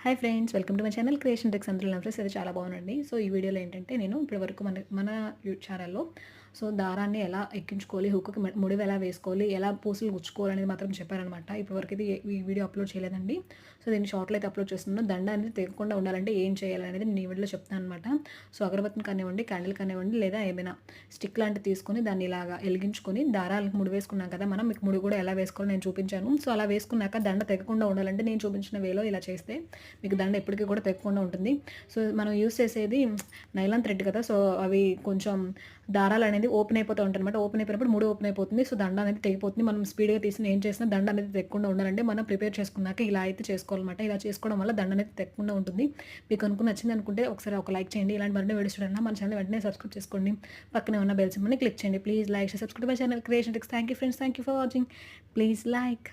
Hi friends, welcome to my channel creation tricks. అందరూ నా friends అయితే చాలా బాగుందండి. సో ఈ వీడియోలో ఏంటంటే నేను ఇప్పటివరకు మన ఛానల్లో దారాన్ని ఎలా ఎక్కించుకోవాలి, హుక్కి ముడివి ఎలా వేసుకోవాలి, ఎలా పూసలు గుచ్చుకోవాలి అనేది మాత్రం చెప్పారనమాట. ఇప్పటివరకు అయితే ఈ వీడియో అప్లోడ్ చేయలేదండి. సో దీన్ని షార్ట్లో అయితే అప్లోడ్ చేస్తున్నాను. దండ అనేది తెగకుండా ఉండాలంటే ఏం చేయాలి అనేది నేను ఈ వీడియోలో చెప్తాను అనమాట. సో అగరబత్తిని కానివ్వండి, క్యాండిల్ కానివ్వండి, లేదా ఏమైనా స్టిక్ లాంటివి తీసుకొని దాన్ని ఇలాగా వెలిగించుకొని దారాలకు ముడి వేసుకున్నాం కదా మనం, మీకు ముడి కూడా ఎలా వేసుకోవాలో నేను చూపించాను. సో అలా వేసుకున్నాక దండ తెగకుండా ఉండాలంటే నేను చూపించిన వేలో ఇలా చేస్తే మీకు దండ ఎప్పటికీ కూడా తెగకుండా ఉంటుంది. సో మనం యూస్ చేసేది నైలాన్ థ్రెడ్ కదా, సో అవి కొంచెం దారాలు అనేది ఓపెన్ అయిపోతూ ఉంటాయి అనమాట. ఓపెన్ అయిపోయినప్పుడు ముడి ఓపెన్ అయిపోతుంది. సో దండ అనేది తెగిపోతుంది. మనం స్పీడ్గా తీసిన ఏం చేసినా దండ అనేది తెగకుండా ఉండాలంటే మనం ప్రిపేర్ చేసుకున్నాక ఇలా అయితే చేసుకోవాలన్నమాట. ఇలా చేసుకోవడం వల్ల దండ అనేది తెగకుండా ఉంటుంది. మీకు నచ్చింది అనుకుంటే ఒకసారి ఒక లైక్ చేయండి. ఇలాంటి మరిన్ని వీడియోస్ చూడండి. మన ఛానల్ వెంటనే సబ్స్క్రైబ్ చేసుకోండి. పక్కనే ఉన్న బెల్ సింబల్ని క్లిక్ చేయండి. Please like, subscribe my channel creation tricks. Thank you friends, thank you for watching. Please like.